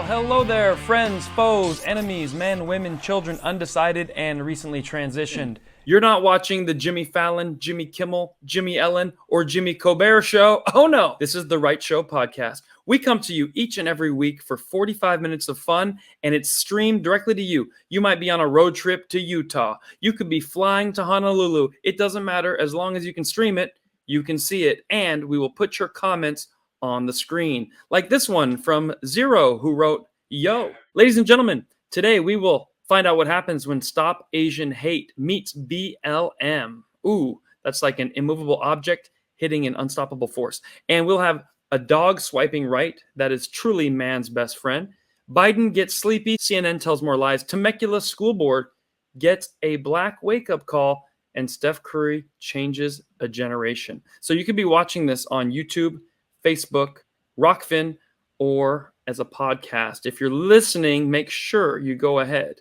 Well, hello there, friends, foes, enemies, men, women, children, undecided, and recently transitioned. You're not watching the Jimmy Fallon, Jimmy Kimmel, Jimmy Ellen, or Jimmy Colbert show. Oh no, this is the Right Show podcast. We come to you each and every week for 45 minutes of fun, and it's streamed directly to you. You might be on a road trip to Utah. You could be flying to Honolulu. It doesn't matter. As long as you can stream it, you can see it, and we will put your comments on the screen. Like this one from Zero, who wrote, "Yo, ladies and gentlemen, today we will find out what happens when Stop Asian Hate meets BLM. Ooh, that's like an immovable object hitting an unstoppable force. And we'll have a dog swiping right. That is truly man's best friend. Biden gets sleepy. CNN tells more lies. Temecula school board gets a black wake-up call. And Steph Curry changes a generation." So you could be watching this on YouTube, Facebook, Rockfin, or as a podcast. If you're listening, make sure you go ahead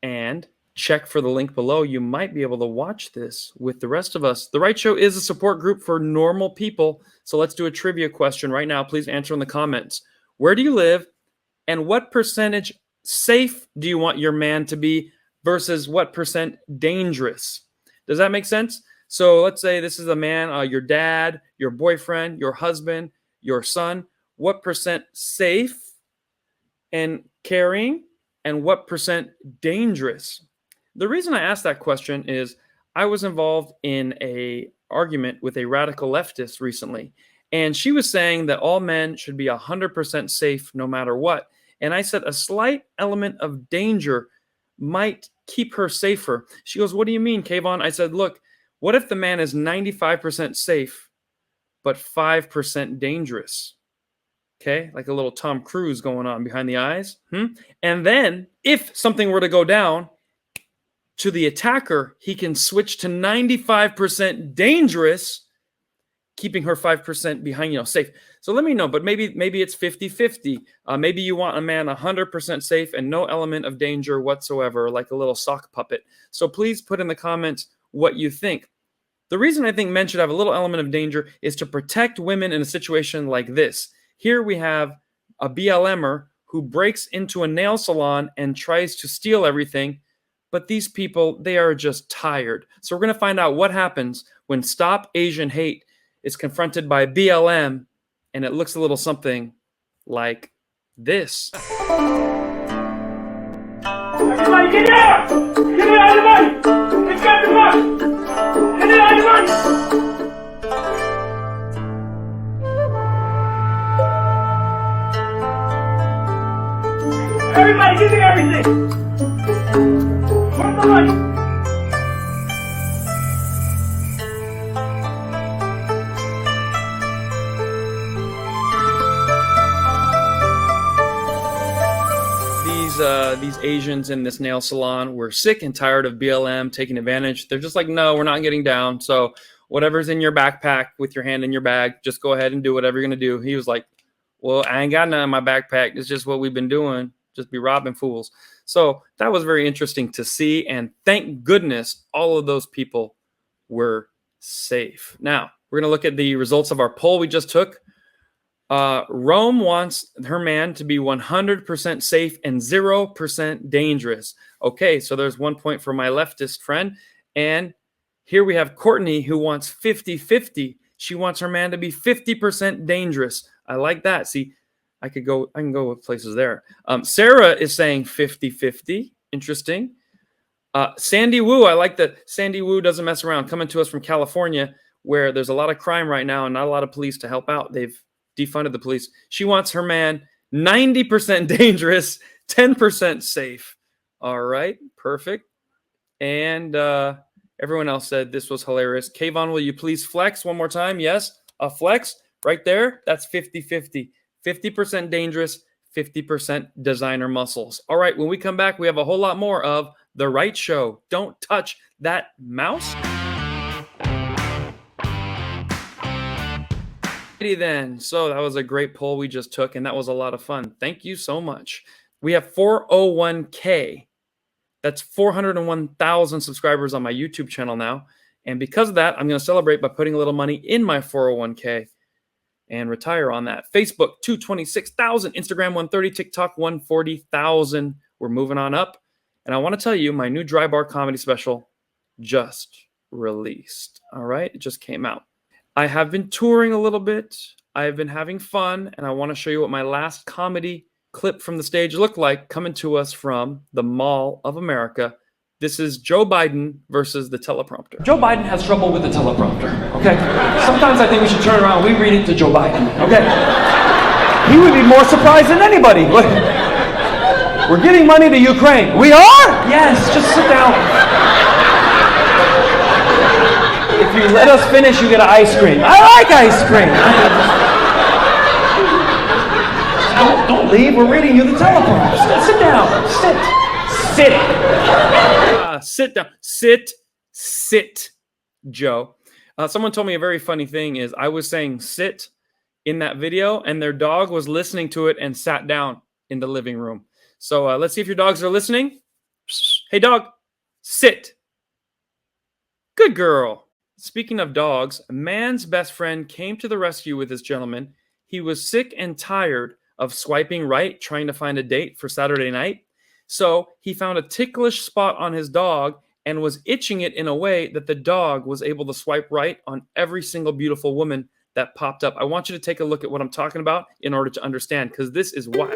and check for the link below. You might be able to watch this with the rest of us. The Right Show is a support group for normal people. So let's do a trivia question right now. Please answer in the comments. Where do you live? And what percentage safe do you want your man to be versus what percent dangerous? Does that make sense? So let's say this is a man, your dad, your boyfriend, your husband, your son. What percent safe and caring, and what percent dangerous? The reason I asked that question is I was involved in an argument with a radical leftist recently, and she was saying that all men should be 100% safe no matter what. And I said a slight element of danger might keep her safer. She goes, "What do you mean, Kvon?" I said, look, what if the man is 95% safe, but 5% dangerous? Okay, like a little Tom Cruise going on behind the eyes. And then if something were to go down to the attacker, he can switch to 95% dangerous, keeping her 5% behind, safe. So let me know, but maybe it's 50-50. Maybe you want a man 100% safe and no element of danger whatsoever, like a little sock puppet. So please put in the comments what you think. The reason I think men should have a little element of danger is to protect women in a situation like this. Here we have a BLMer who breaks into a nail salon and tries to steal everything. But these people, they are just tired. So we're going to find out what happens when Stop Asian Hate is confronted by BLM, and it looks a little something like this. Everybody get out! Get it out of the money! It's got the money! Get it out of the money! Everybody give me everything! Where's the money? These Asians in this nail salon were sick and tired of BLM taking advantage. They're just like, no, we're not getting down. So whatever's in your backpack with your hand in your bag, just go ahead and do whatever you're going to do. He was like, well, I ain't got none in my backpack. It's just what we've been doing. Just be robbing fools. So that was very interesting to see. And thank goodness all of those people were safe. Now, we're going to look at the results of our poll we just took. Rome wants her man to be 100% safe and 0% dangerous. Okay, so there's 1 point for my leftist friend. And here we have Courtney, who wants 50-50. She wants her man to be 50% dangerous. I like that. See, I can go with places there. Sarah is saying 50-50. Interesting. Sandy Wu, I like that Sandy Wu doesn't mess around. Coming to us from California, where there's a lot of crime right now and not a lot of police to help out. They've defunded the police. She wants her man 90% dangerous, 10% safe. All right, perfect. And everyone else said this was hilarious. Kvon, will you please flex one more time? Yes, a flex right there. That's 50-50. 50% dangerous, 50% designer muscles. All right, when we come back, we have a whole lot more of The Right Show. Don't touch that mouse. Then, so that was a great poll we just took, and that was a lot of fun. Thank you so much. We have 401k. That's 401,000 subscribers on my YouTube channel now. And because of that, I'm going to celebrate by putting a little money in my 401k. and retire on that. Facebook, 226,000. Instagram, 130. TikTok, 140,000. We're moving on up. And I want to tell you, my new Dry Bar comedy special just released. All right? It just came out. I have been touring a little bit. I have been having fun, and I want to show you what my last comedy clip from the stage looked like, coming to us from the Mall of America. This is Joe Biden versus the teleprompter. Joe Biden has trouble with the teleprompter, okay? Sometimes I think we should turn around and we read it to Joe Biden, okay? He would be more surprised than anybody. We're getting money to Ukraine. We are? Yes, just sit down. If you let us finish, you get an ice cream. I like ice cream. Don't leave, we're reading you the teleprompter. Sit down, Sit down. Sit, Joe. Someone told me a very funny thing is I was saying sit in that video, and their dog was listening to it and sat down in the living room. So let's see if your dogs are listening. Hey, dog, sit. Good girl. Speaking of dogs, a man's best friend came to the rescue with this gentleman. He was sick and tired of swiping right, trying to find a date for Saturday night. So he found a ticklish spot on his dog and was itching it in a way that the dog was able to swipe right on every single beautiful woman that popped up. I want you to take a look at what I'm talking about in order to understand, because this is wild.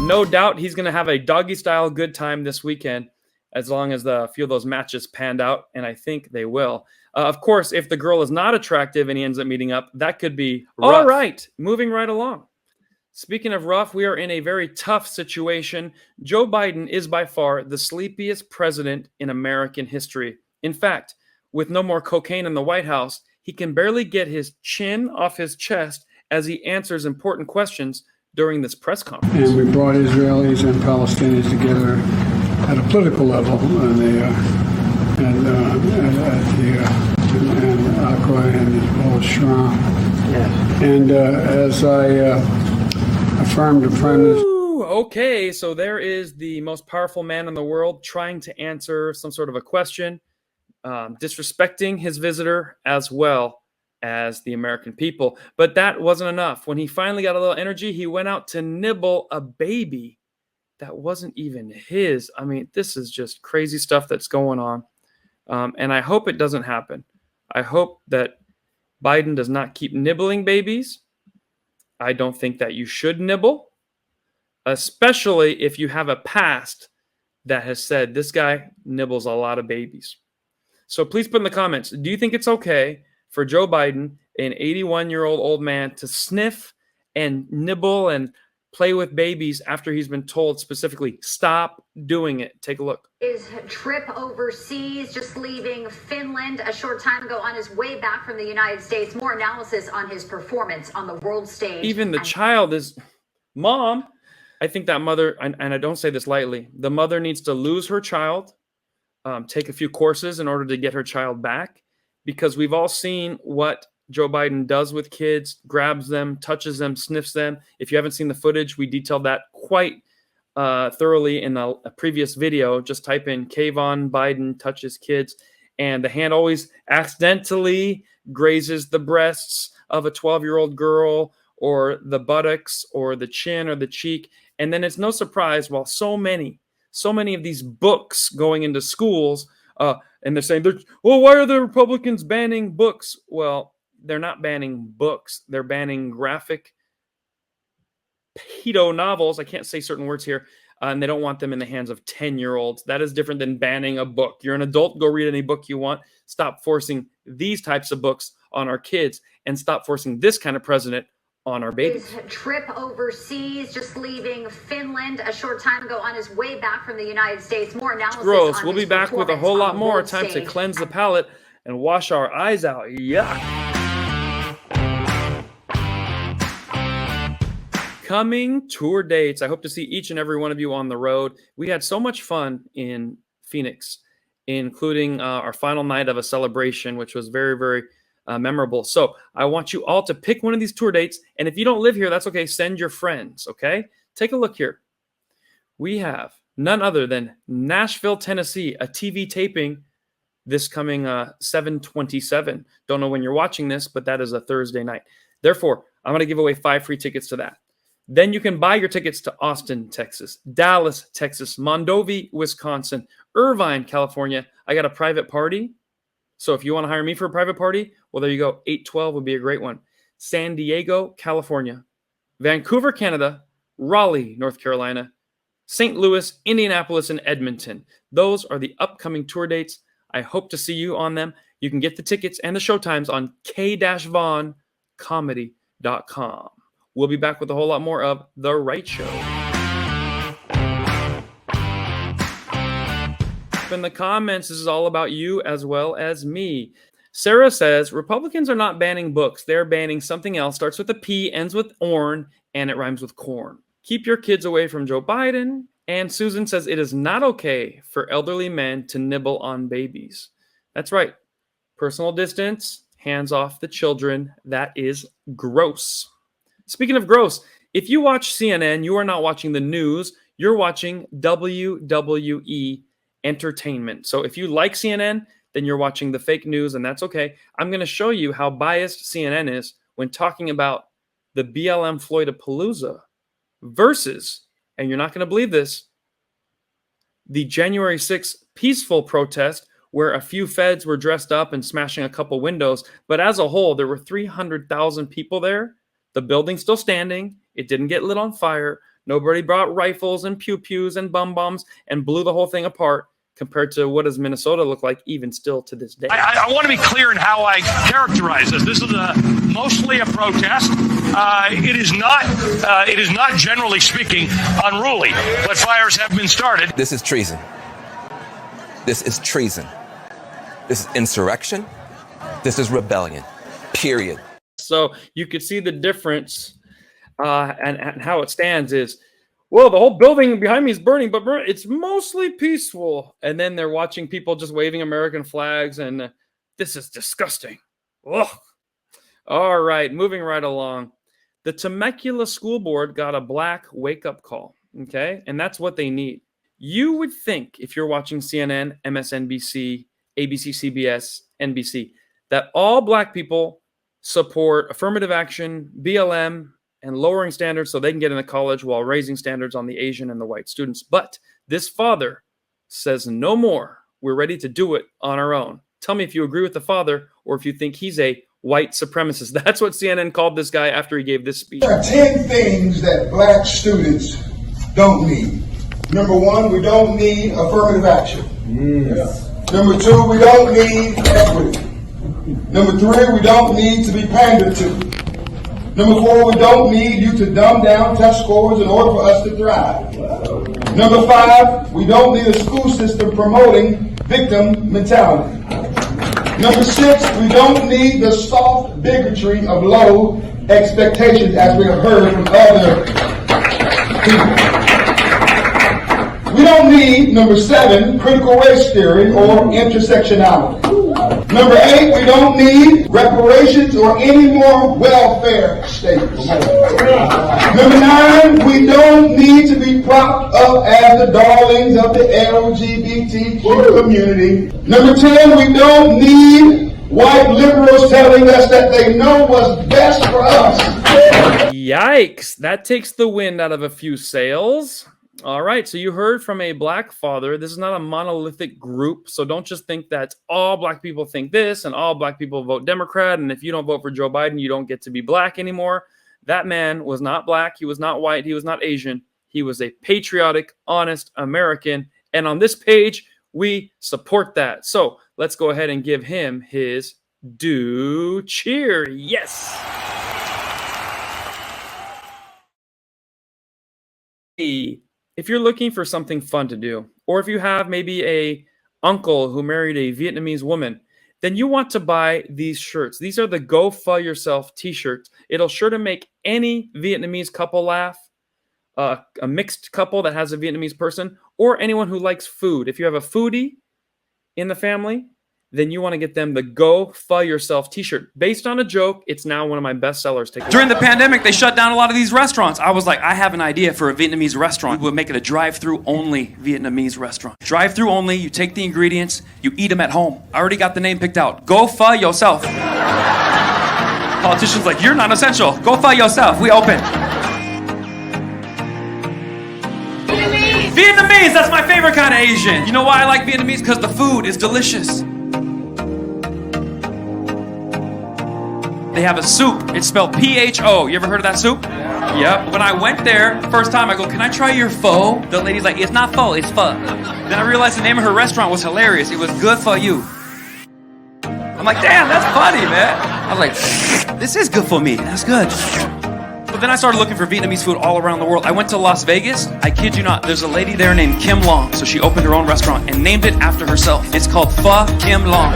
No doubt he's going to have a doggy-style good time this weekend, as long as a few of those matches panned out, and I think they will. Of course, if the girl is not attractive and he ends up meeting up, that could be rough. All right, moving right along. Speaking of rough, we are in a very tough situation. Joe Biden is by far the sleepiest president in American history. In fact, with no more cocaine in the White House, he can barely get his chin off his chest as he answers important questions during this press conference. And we brought Israelis and Palestinians together at a political level, and Akwa and Hezbollah Shram. Yes. And as I affirmed to Prime Minister. Okay, so there is the most powerful man in the world trying to answer some sort of a question, disrespecting his visitor as well as the American people. But that wasn't enough. When he finally got a little energy, he went out to nibble a baby that wasn't even his. I mean, this is just crazy stuff that's going on. And I hope it doesn't happen. I hope that Biden does not keep nibbling babies. I don't think that you should nibble, especially if you have a past that has said this guy nibbles a lot of babies. So please put in the comments, do you think it's okay for Joe Biden, an 81-year-old old man, to sniff and nibble and play with babies after he's been told specifically, stop doing it? Take a look. His trip overseas, just leaving Finland a short time ago on his way back from the United States. More analysis on his performance on the world stage. Even the child is, Mom, I think that mother, and I don't say this lightly, the mother needs to lose her child, take a few courses in order to get her child back, because we've all seen what Joe Biden does with kids, grabs them, touches them, sniffs them. If you haven't seen the footage, we detailed that quite thoroughly in a previous video. Just type in Kvon Biden touches kids, and the hand always accidentally grazes the breasts of a 12-year-old girl, or the buttocks, or the chin, or the cheek. And then it's no surprise, while so many of these books going into schools, and they're saying, well, why are the Republicans banning books? Well, they're not banning books. They're banning graphic pedo novels. I can't say certain words here. And they don't want them in the hands of 10-year-olds. That is different than banning a book. You're an adult. Go read any book you want. Stop forcing these types of books on our kids, and stop forcing this kind of president on our babies. His trip overseas, just leaving Finland a short time ago on his way back from the United States. More analysis. Gross. We'll be back with a whole lot more. Time to cleanse the palate and wash our eyes out. Yuck. Coming tour dates. I hope to see each and every one of you on the road. We had so much fun in Phoenix, including our final night of a celebration, which was very, very memorable. So I want you all to pick one of these tour dates. And if you don't live here, that's okay. Send your friends, okay? Take a look here. We have none other than Nashville, Tennessee, a TV taping this coming 7/27. Don't know when you're watching this, but that is a Thursday night. Therefore, I'm going to give away 5 free tickets to that. Then you can buy your tickets to Austin, Texas, Dallas, Texas, Mondovi, Wisconsin, Irvine, California. I got a private party. So if you want to hire me for a private party, well, there you go. 8/12 would be a great one. San Diego, California, Vancouver, Canada, Raleigh, North Carolina, St. Louis, Indianapolis, and Edmonton. Those are the upcoming tour dates. I hope to see you on them. You can get the tickets and the showtimes on k-voncomedy.com. We'll be back with a whole lot more of The Right Show. In the comments, this is all about you as well as me. Sarah says, Republicans are not banning books. They're banning something else. Starts with a P, ends with orn, and it rhymes with corn. Keep your kids away from Joe Biden. And Susan says, it is not okay for elderly men to nibble on babies. That's right. Personal distance, hands off the children. That is gross. Speaking of gross, if you watch CNN, you are not watching the news. You're watching WWE entertainment. So if you like CNN, then you're watching the fake news, and that's okay. I'm going to show you how biased CNN is when talking about the BLM Floydapalooza versus, and you're not going to believe this, the January 6th peaceful protest where a few feds were dressed up and smashing a couple windows. But as a whole, there were 300,000 people there. The building's still standing. It didn't get lit on fire. Nobody brought rifles and pew-pews and bum-bombs and blew the whole thing apart compared to what does Minnesota look like even still to this day. I want to be clear in how I characterize this. This is mostly a protest. It is not generally speaking unruly, but fires have been started. This is treason. This is treason. This is insurrection. This is rebellion. Period. So you could see the difference and how it stands is, well, the whole building behind me is burning, but it's mostly peaceful. And then they're watching people just waving American flags, and this is disgusting. Ugh. All right, moving right along. The Temecula School Board got a black wake-up call, okay? And that's what they need. You would think, if you're watching CNN, MSNBC, ABC, CBS, NBC, that all black people support affirmative action, BLM, and lowering standards so they can get into college while raising standards on the Asian and the white students. But this father says no more. We're ready to do it on our own. Tell me if you agree with the father or if you think he's a white supremacist. That's what CNN called this guy after he gave this speech. There are 10 things that black students don't need. Number 1, we don't need affirmative action. Yes. Number 2, we don't need equity. Number 3, we don't need to be pandered to. Number 4, we don't need you to dumb down test scores in order for us to thrive. Number 5, we don't need a school system promoting victim mentality. Number 6, we don't need the soft bigotry of low expectations as we have heard from other people. We don't need, number 7, critical race theory or intersectionality. Number 8, we don't need reparations or any more welfare states. Number 9, we don't need to be propped up as the darlings of the LGBTQ community. Number 10, we don't need white liberals telling us that they know what's best for us. Yikes, that takes the wind out of a few sails. All right, so you heard from a black father. This is not a monolithic group, so don't just think that all black people think this and all black people vote Democrat, and if you don't vote for Joe Biden, you don't get to be black anymore. That man was not black, he was not white, he was not Asian. He was a patriotic, honest American, and on this page, we support that. So let's go ahead and give him his due cheer. Yes! If you're looking for something fun to do, or if you have maybe a uncle who married a Vietnamese woman, then you want to buy these shirts. These are the Go Fuck Yourself t-shirts. It'll sure to make any Vietnamese couple laugh, a mixed couple that has a Vietnamese person, or anyone who likes food. If you have a foodie in the family, then you want to get them the Go Pho Yourself t-shirt. Based on a joke, it's now one of my best sellers. During the pandemic, they shut down a lot of these restaurants. I was like, I have an idea for a Vietnamese restaurant. We'll make it a drive-through only Vietnamese restaurant. Drive-through only, you take the ingredients, you eat them at home. I already got the name picked out. Go Pho Yourself. Politicians like, you're not essential. Go Pho Yourself. We open. Vietnamese, that's my favorite kind of Asian. You know why I like Vietnamese? Because the food is delicious. They have a soup. It's spelled P-H-O. You ever heard of that soup? Yep. When I went there, first time, I go, can I try your pho? The lady's like, it's not pho, it's pho. Then I realized the name of her restaurant was hilarious. It was Good For You. I'm like, damn, that's funny, man. I was like, this is good for me. That's good. But then I started looking for Vietnamese food all around the world. I went to Las Vegas. I kid you not, there's a lady there named Kim Long. So she opened her own restaurant and named it after herself. It's called Pho Kim Long.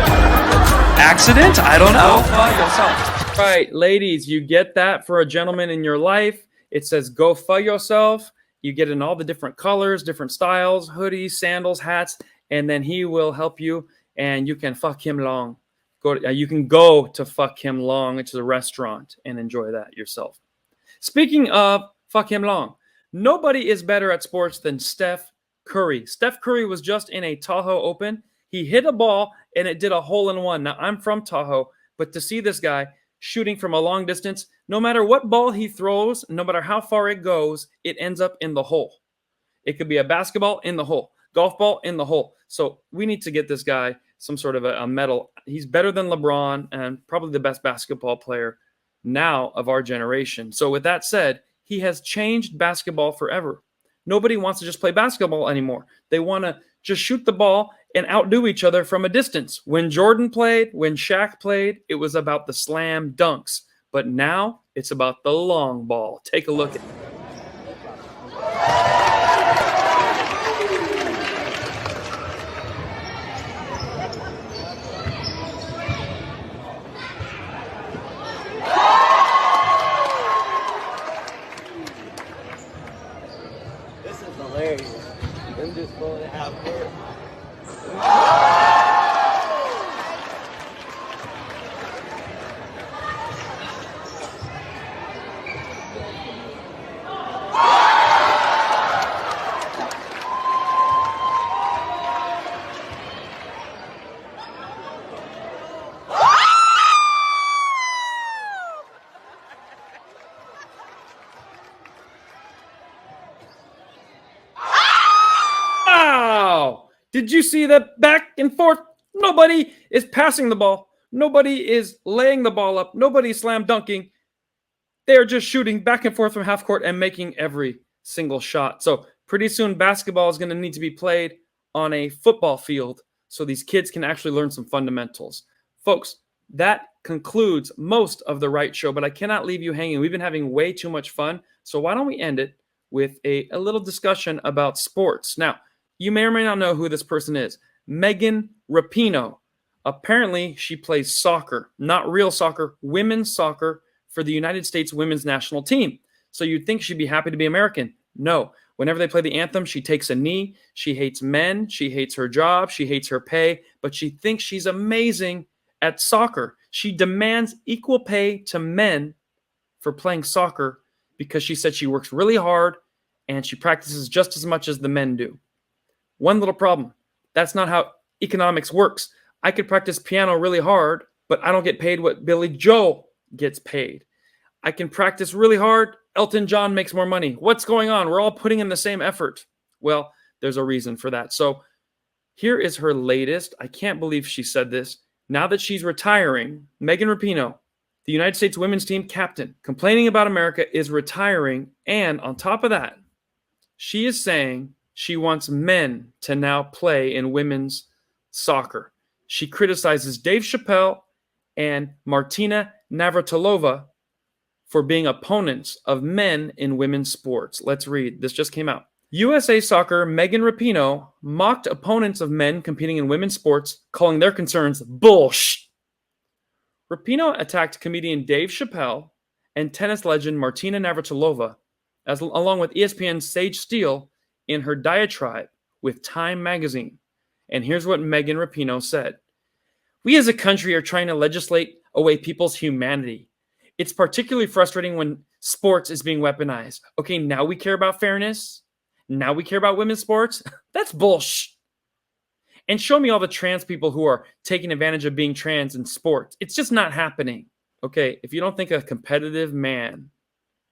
Accident? I don't know. Pho yourself. Right, ladies, you get that for a gentleman in your life. It says Go Pho Yourself. You get in all the different colors, different styles, hoodies, sandals, hats, and then he will help you, and you can fuck him long. You can go to Fuck Him Long, which is a restaurant, and enjoy that yourself. Speaking of Fuck Him Long, nobody is better at sports than Steph Curry. Steph Curry was just in a Tahoe Open. He hit a ball, and it did a hole-in-one. Now, I'm from Tahoe, but to see this guy shooting from a long distance, no matter what ball he throws, no matter how far it goes, it ends up in the hole. It could be a basketball in the hole, golf ball in the hole. So we need to get this guy some sort of a medal. He's better than LeBron and probably the best basketball player now of our generation. So with that said, he has changed basketball forever. Nobody wants to just play basketball anymore. They want to just shoot the ball and outdo each other from a distance. When Jordan played, when Shaq played, it was about the slam dunks. But now it's about the long ball. Take a look at it. This is hilarious. I'm just going to have fun. Did you see that back and forth? Nobody is passing the ball. Nobody is laying the ball up. Nobody is slam dunking. They're just shooting back and forth from half court and making every single shot. So pretty soon basketball is going to need to be played on a football field so these kids can actually learn some fundamentals. Folks, that concludes most of the Right Show, but I cannot leave you hanging. We've been having way too much fun. So why don't we end it with a little discussion about sports. Now, you may or may not know who this person is. Megan Rapinoe. Apparently, she plays soccer, not real soccer, women's soccer for the United States women's national team. So you'd think she'd be happy to be American. No. Whenever they play the anthem, she takes a knee. She hates men. She hates her job. She hates her pay. But she thinks she's amazing at soccer. She demands equal pay to men for playing soccer because she said she works really hard and she practices just as much as the men do. One little problem. That's not how economics works. I could practice piano really hard, but I don't get paid what Billy Joel gets paid. I can practice really hard. Elton John makes more money. What's going on? We're all putting in the same effort. Well, there's a reason for that. So here is her latest. I can't believe she said this. Now that she's retiring, Megan Rapinoe, the United States women's team captain, complaining about America, is retiring. And on top of that, she is saying she wants men to now play in women's soccer. She criticizes Dave Chappelle and Martina Navratilova for being opponents of men in women's sports. Let's read. This just came out. USA Soccer Megan Rapinoe mocked opponents of men competing in women's sports, calling their concerns bullshit. Rapinoe attacked comedian Dave Chappelle and tennis legend Martina Navratilova, along with ESPN's Sage Steele, in her diatribe with Time magazine. And here's what Megan Rapinoe said. We as a country are trying to legislate away people's humanity. It's particularly frustrating when sports is being weaponized. Okay, now we care about fairness. Now we care about women's sports. That's bullshit. And show me all the trans people who are taking advantage of being trans in sports. It's just not happening. Okay, if you don't think a competitive man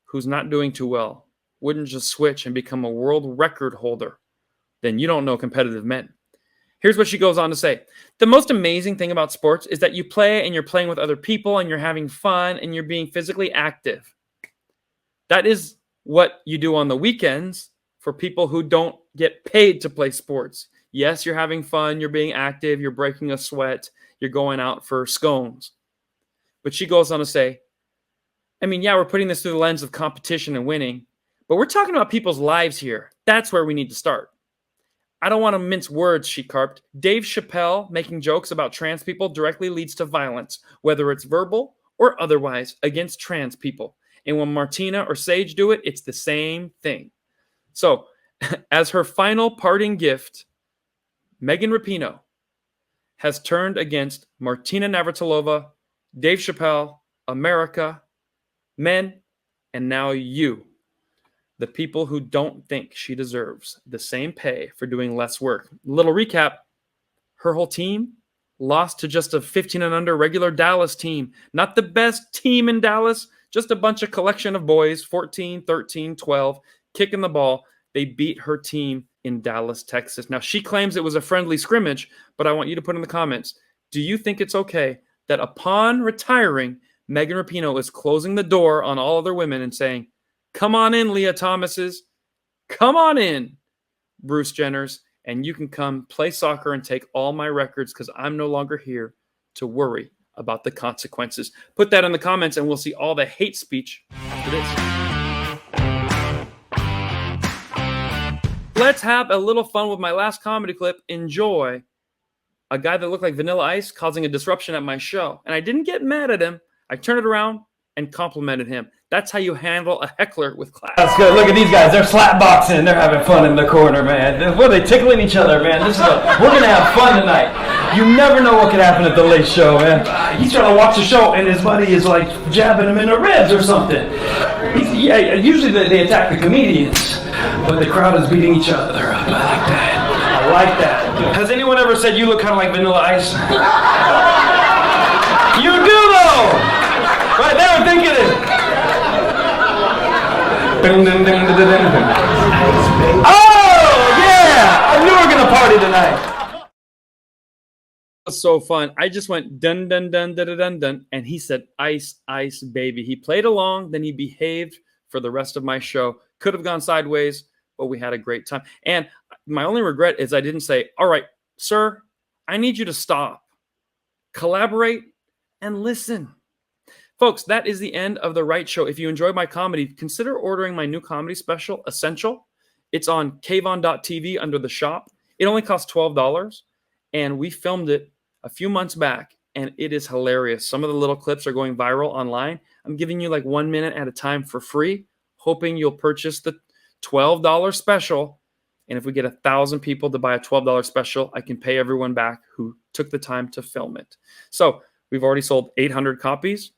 who's not doing too well wouldn't just switch and become a world record holder, then you don't know competitive men. Here's what she goes on to say. The most amazing thing about sports is that you play and you're playing with other people and you're having fun and you're being physically active. That is what you do on the weekends for people who don't get paid to play sports. Yes, you're having fun, you're being active, you're breaking a sweat, you're going out for scones. But she goes on to say, I mean, yeah, we're putting this through the lens of competition and winning, but we're talking about people's lives here. That's where we need to start. I don't want to mince words, she carped. Dave Chappelle making jokes about trans people directly leads to violence, whether it's verbal or otherwise, against trans people. And when Martina or Sage do it, it's the same thing. So, as her final parting gift, Megan Rapinoe has turned against Martina Navratilova, Dave Chappelle, America, men, and now you. The people who don't think she deserves the same pay for doing less work. Little recap, her whole team lost to just a 15 and under regular Dallas team. Not the best team in Dallas, just a bunch of collection of boys, 14, 13, 12, kicking the ball. They beat her team in Dallas, Texas. Now, she claims it was a friendly scrimmage, but I want you to put in the comments, do you think it's okay that upon retiring, Megan Rapinoe is closing the door on all other women and saying, come on in, Leah Thomases. Come on in, Bruce Jenners, and you can come play soccer and take all my records because I'm no longer here to worry about the consequences. Put that in the comments and we'll see all the hate speech after this. Let's have a little fun with my last comedy clip. Enjoy a guy that looked like Vanilla Ice causing a disruption at my show. And I didn't get mad at him. I turned it around and complimented him. That's how you handle a heckler with class. That's good. Look at these guys. They're slap boxing. They're having fun in the corner, man. What are they tickling each other, man? We're going to have fun tonight. You never know what could happen at the late show, man. He's trying to watch the show, and his buddy is like jabbing him in the ribs or something. Usually they attack the comedians, but the crowd is beating each other up. I like that. Has anyone ever said you look kind of like Vanilla Ice? You do, though! Right there, think of it. Oh, yeah! I knew we were going to party tonight. It was so fun. I just went dun, dun, dun, dun, dun, dun, dun, and he said, ice, ice, baby. He played along, then he behaved for the rest of my show. Could have gone sideways, but we had a great time. And my only regret is I didn't say, all right, sir, I need you to stop, collaborate, and listen. Folks, that is the end of The Right Show. If you enjoyed my comedy, consider ordering my new comedy special, Essential. It's on Kvon.tv under the shop. It only costs $12, and we filmed it a few months back, and it is hilarious. Some of the little clips are going viral online. I'm giving you like 1 minute at a time for free, hoping you'll purchase the $12 special. And if we get 1,000 people to buy a $12 special, I can pay everyone back who took the time to film it. So we've already sold 800 copies.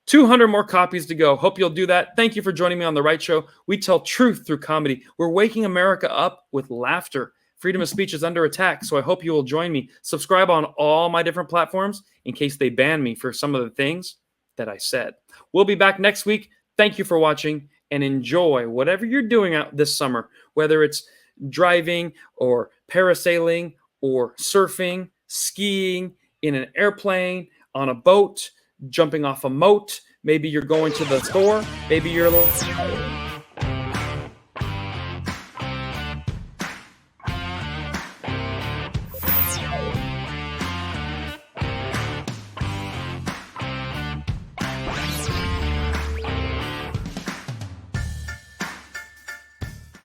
200 more copies to go. Hope you'll do that. Thank you for joining me on The Right Show. We tell truth through comedy. We're waking America up with laughter. Freedom of speech is under attack, so I hope you will join me. Subscribe on all my different platforms in case they ban me for some of the things that I said. We'll be back next week. Thank you for watching, and enjoy whatever you're doing out this summer, whether it's driving or parasailing or surfing, skiing, in an airplane, on a boat, jumping off a moat. Maybe you're going to the store. Maybe you're